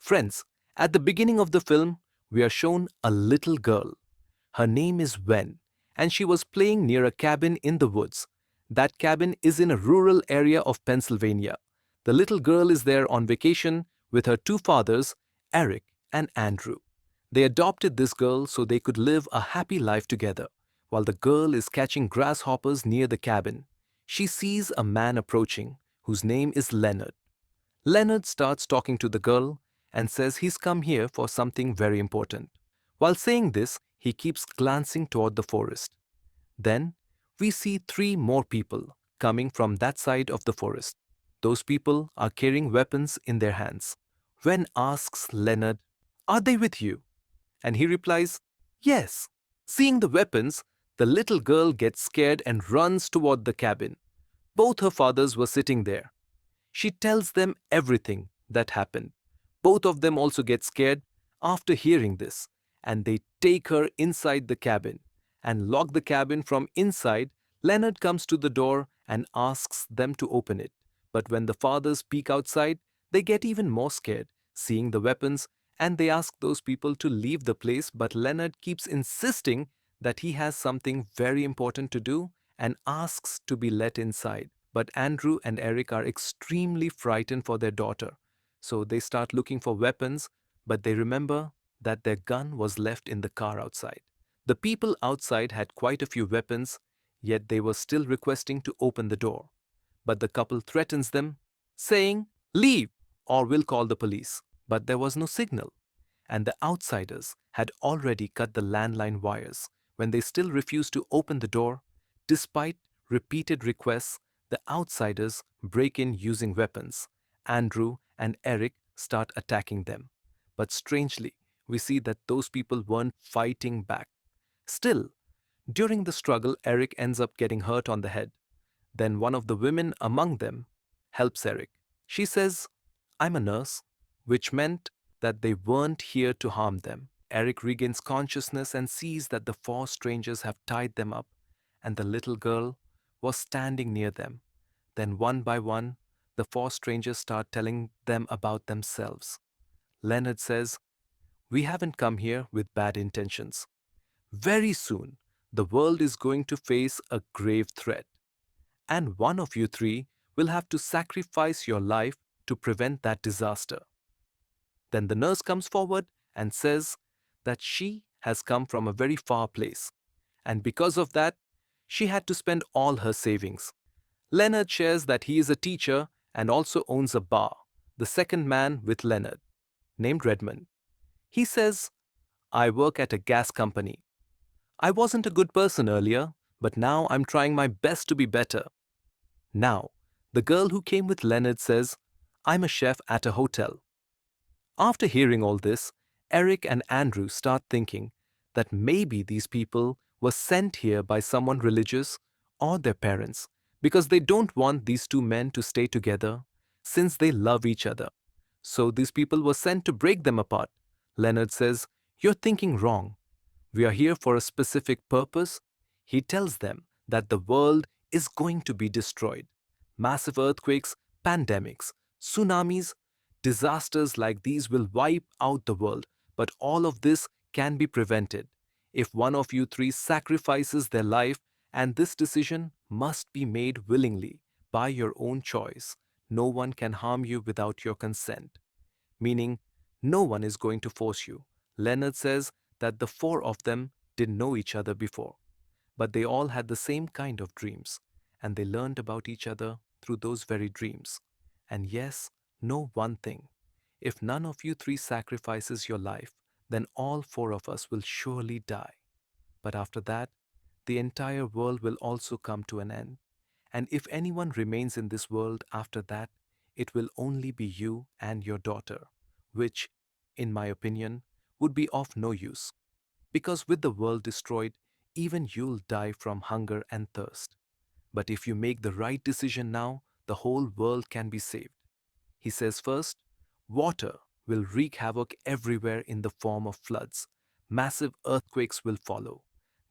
Friends, at the beginning of the film, we are shown a little girl. Her name is Wen, and she was playing near a cabin in the woods. That cabin is in a rural area of Pennsylvania. The little girl is there on vacation with her two fathers, Eric and Andrew. They adopted this girl so they could live a happy life together. While the girl is catching grasshoppers near the cabin, she sees a man approaching whose name is Leonard. Leonard starts talking to the girl and says he's come here for something very important. While saying this, he keeps glancing toward the forest. Then, we see three more people coming from that side of the forest. Those people are carrying weapons in their hands. Wen asks Leonard, "Are they with you?" And he replies, "Yes." Seeing the weapons, the little girl gets scared and runs toward the cabin. Both her fathers were sitting there. She tells them everything that happened. Both of them also get scared after hearing this, and they take her inside the cabin and lock the cabin from inside. Leonard comes to the door and asks them to open it. But when the fathers peek outside, they get even more scared, seeing the weapons, and they ask those people to leave the place. But Leonard keeps insisting that he has something very important to do and asks to be let inside. But Andrew and Eric are extremely frightened for their daughter, so they start looking for weapons, but they remember that their gun was left in the car outside. The people outside had quite a few weapons, yet they were still requesting to open the door. But the couple threatens them, saying, "Leave, or we'll call the police." But there was no signal, and the outsiders had already cut the landline wires. When they still refused to open the door, despite repeated requests, the outsiders break in using weapons. Andrew and Eric start attacking them. But strangely, we see that those people weren't fighting back. Still, during the struggle, Eric ends up getting hurt on the head. Then one of the women among them helps Eric. She says, "I'm a nurse," which meant that they weren't here to harm them. Eric regains consciousness and sees that the four strangers have tied them up, and the little girl was standing near them. Then, one by one, the four strangers start telling them about themselves. Leonard says, "We haven't come here with bad intentions. Very soon, the world is going to face a grave threat, and one of you three will have to sacrifice your life to prevent that disaster." Then the nurse comes forward and says that she has come from a very far place, and because of that, she had to spend all her savings. Leonard shares that he is a teacher and also owns a bar. The second man with Leonard, named Redmond, he says, "I work at a gas company. I wasn't a good person earlier, but now I'm trying my best to be better." Now, the girl who came with Leonard says, "I'm a chef at a hotel." After hearing all this, Eric and Andrew start thinking that maybe these people were sent here by someone religious or their parents because they don't want these two men to stay together since they love each other. So these people were sent to break them apart. Leonard says, "You're thinking wrong. We are here for a specific purpose." He tells them that the world is going to be destroyed. Massive earthquakes, pandemics, tsunamis, disasters like these will wipe out the world, but all of this can be prevented if one of you three sacrifices their life, and this decision must be made willingly by your own choice. No one can harm you without your consent, meaning no one is going to force you. Leonard says that the four of them didn't know each other before, but they all had the same kind of dreams, and they learned about each other through those very dreams. And yes, know one thing: if none of you three sacrifices your life, then all four of us will surely die. But after that, the entire world will also come to an end. And if anyone remains in this world after that, it will only be you and your daughter, which, in my opinion, would be of no use. Because with the world destroyed, even you'll die from hunger and thirst. But if you make the right decision now, the whole world can be saved. He says first, water will wreak havoc everywhere in the form of floods. Massive earthquakes will follow.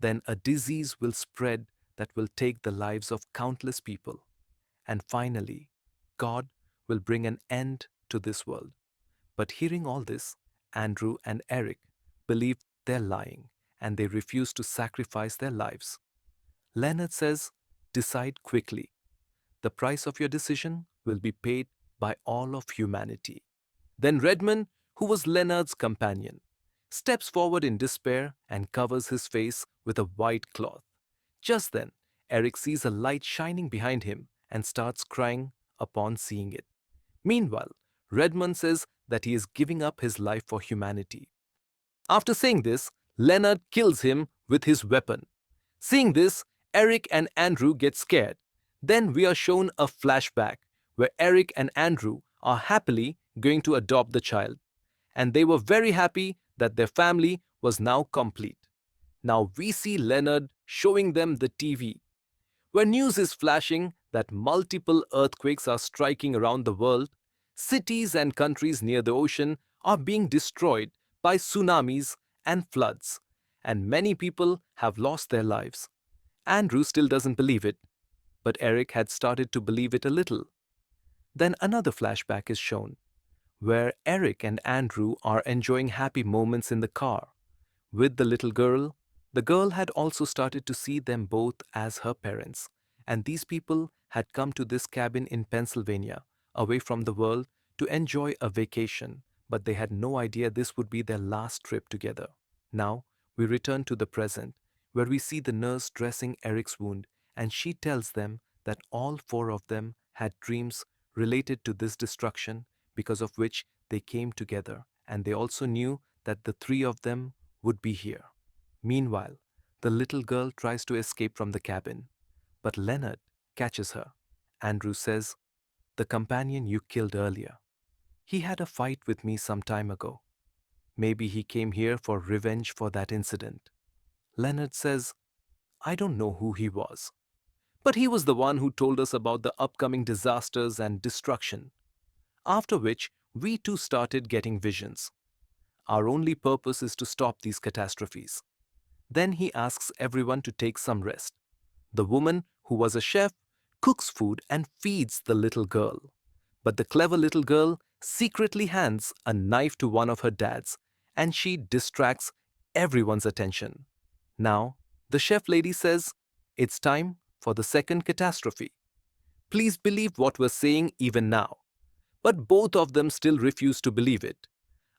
Then a disease will spread that will take the lives of countless people. And finally, God will bring an end to this world. But hearing all this, Andrew and Eric believe they're lying and they refuse to sacrifice their lives. Leonard says, decide quickly. The price of your decision will be paid by all of humanity. Then Redmond, who was Leonard's companion, steps forward in despair and covers his face with a white cloth. Just then, Eric sees a light shining behind him and starts crying upon seeing it. Meanwhile, Redmond says that he is giving up his life for humanity. After saying this, Leonard kills him with his weapon. Seeing this, Eric and Andrew get scared. Then we are shown a flashback where Eric and Andrew are happily going to adopt the child, and they were very happy that their family was now complete. Now we see Leonard showing them the TV, where news is flashing that multiple earthquakes are striking around the world. Cities and countries near the ocean are being destroyed by tsunamis and floods, and many people have lost their lives. Andrew still doesn't believe it, but Eric had started to believe it a little. Then another flashback is shown, where Eric and Andrew are enjoying happy moments in the car. With the little girl, the girl had also started to see them both as her parents, and these people had come to this cabin in Pennsylvania, away from the world, to enjoy a vacation, but they had no idea this would be their last trip together. Now, we return to the present, where we see the nurse dressing Eric's wound, and she tells them that all four of them had dreams related to this destruction, because of which they came together, and they also knew that the three of them would be here. Meanwhile, the little girl tries to escape from the cabin, but Leonard catches her. Andrew says, the companion you killed earlier, he had a fight with me some time ago. Maybe he came here for revenge for that incident. Leonard says, I don't know who he was, but he was the one who told us about the upcoming disasters and destruction. After which, we too started getting visions. Our only purpose is to stop these catastrophes. Then he asks everyone to take some rest. The woman, who was a chef, cooks food and feeds the little girl. But the clever little girl secretly hands a knife to one of her dads, and she distracts everyone's attention. Now, the chef lady says, it's time for the second catastrophe. Please believe what we're saying even now. But both of them still refuse to believe it.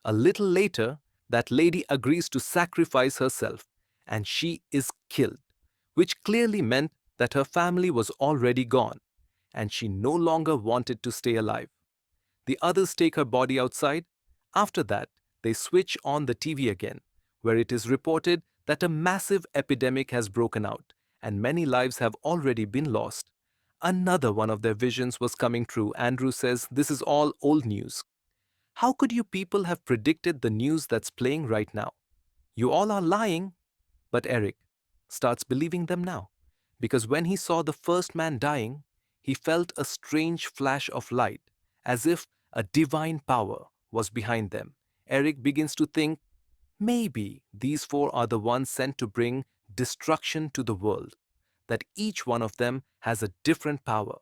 A little later, that lady agrees to sacrifice herself, and she is killed, which clearly meant that her family was already gone, and she no longer wanted to stay alive. The others take her body outside. After that, they switch on the TV again, where it is reported that a massive epidemic has broken out, and many lives have already been lost. Another one of their visions was coming true. Andrew says this is all old news. How could you people have predicted the news that's playing right now? You all are lying. But Eric starts believing them now, because when he saw the first man dying, he felt a strange flash of light, as if a divine power was behind them. Eric begins to think, maybe these four are the ones sent to bring destruction to the world, that each one of them has a different power.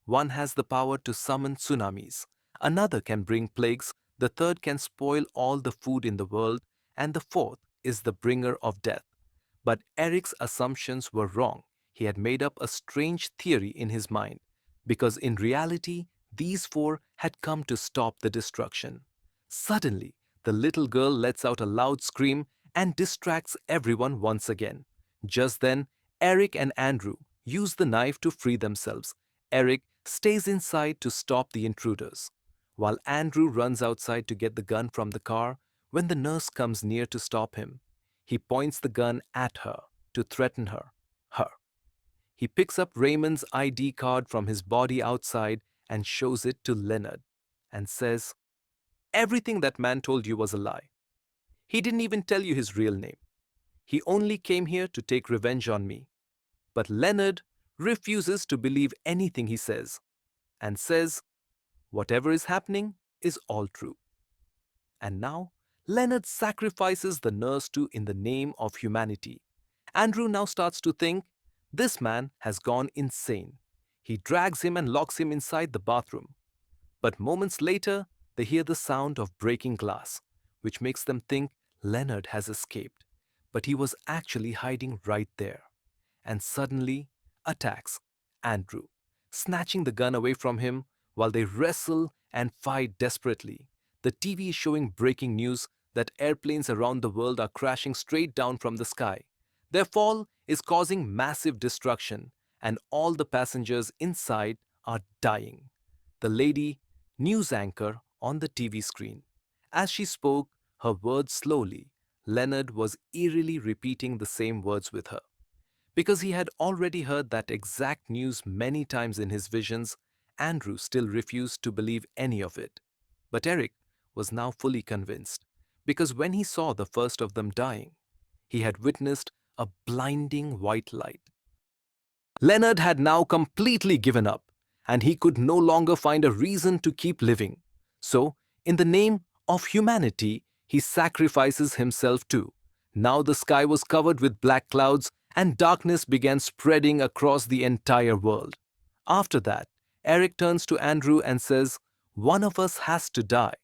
One has the power to summon tsunamis, another can bring plagues, the third can spoil all the food in the world, and the fourth is the bringer of death. But Eric's assumptions were wrong. He had made up a strange theory in his mind, because in reality, these four had come to stop the destruction. Suddenly, the little girl lets out a loud scream and distracts everyone once again. Just then, Eric and Andrew use the knife to free themselves. Eric stays inside to stop the intruders, while Andrew runs outside to get the gun from the car. When the nurse comes near to stop him, he points the gun at her to threaten her. He picks up Raymond's ID card from his body outside and shows it to Leonard and says, everything that man told you was a lie. He didn't even tell you his real name. He only came here to take revenge on me. But Leonard refuses to believe anything he says and says, whatever is happening is all true. And now, Leonard sacrifices the nurse too in the name of humanity. Andrew now starts to think, this man has gone insane. He drags him and locks him inside the bathroom. But moments later, they hear the sound of breaking glass, which makes them think Leonard has escaped. But he was actually hiding right there. And suddenly attacks Andrew, snatching the gun away from him while they wrestle and fight desperately. The TV is showing breaking news that airplanes around the world are crashing straight down from the sky. Their fall is causing massive destruction, and all the passengers inside are dying. The lady, news anchor on the TV screen. As she spoke her words slowly, Leonard was eerily repeating the same words with her. Because he had already heard that exact news many times in his visions, Andrew still refused to believe any of it. But Eric was now fully convinced, because when he saw the first of them dying, he had witnessed a blinding white light. Leonard had now completely given up, and he could no longer find a reason to keep living. So, in the name of humanity, he sacrifices himself too. Now the sky was covered with black clouds, and darkness began spreading across the entire world. After that, Eric turns to Andrew and says, "One of us has to die.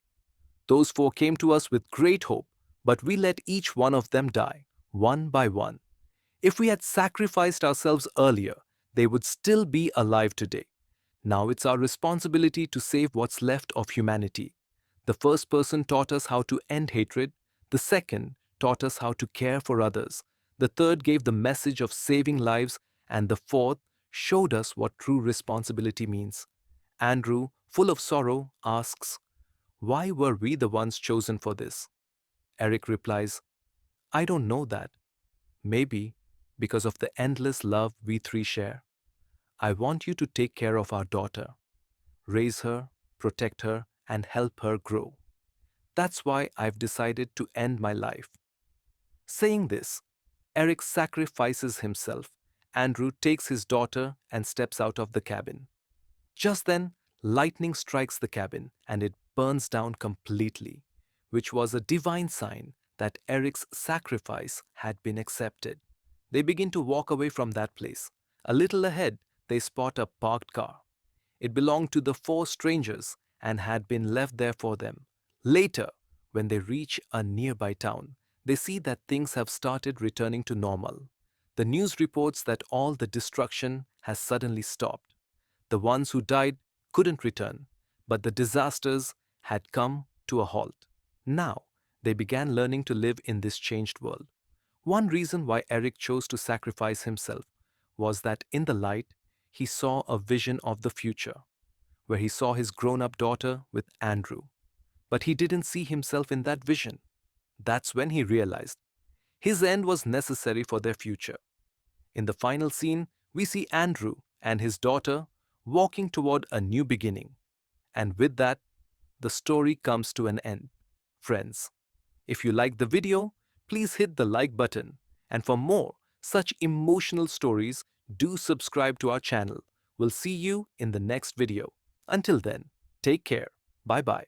Those four came to us with great hope, but we let each one of them die, one by one. If we had sacrificed ourselves earlier, they would still be alive today. Now it's our responsibility to save what's left of humanity." The first person taught us how to end hatred, the second taught us how to care for others, the third gave the message of saving lives, and the fourth showed us what true responsibility means. Andrew, full of sorrow, asks, "Why were we the ones chosen for this?" Eric replies, "I don't know that. Maybe because of the endless love we three share. I want you to take care of our daughter, raise her, protect her, and help her grow. That's why I've decided to end my life." Saying this, Eric sacrifices himself. Andrew takes his daughter and steps out of the cabin. Just then, lightning strikes the cabin and it burns down completely, which was a divine sign that Eric's sacrifice had been accepted. They begin to walk away from that place. A little ahead, they spot a parked car. It belonged to the four strangers and had been left there for them. Later, when they reach a nearby town, they see that things have started returning to normal. The news reports that all the destruction has suddenly stopped. The ones who died couldn't return, but the disasters had come to a halt. Now, they began learning to live in this changed world. One reason why Eric chose to sacrifice himself was that in the light, he saw a vision of the future, where he saw his grown-up daughter with Andrew. But he didn't see himself in that vision. That's when he realized his end was necessary for their future. In the final scene, we see Andrew and his daughter walking toward a new beginning. And with that, the story comes to an end. Friends, if you like the video, please hit the like button. And for more such emotional stories, do subscribe to our channel. We'll see you in the next video. Until then, take care. Bye-bye.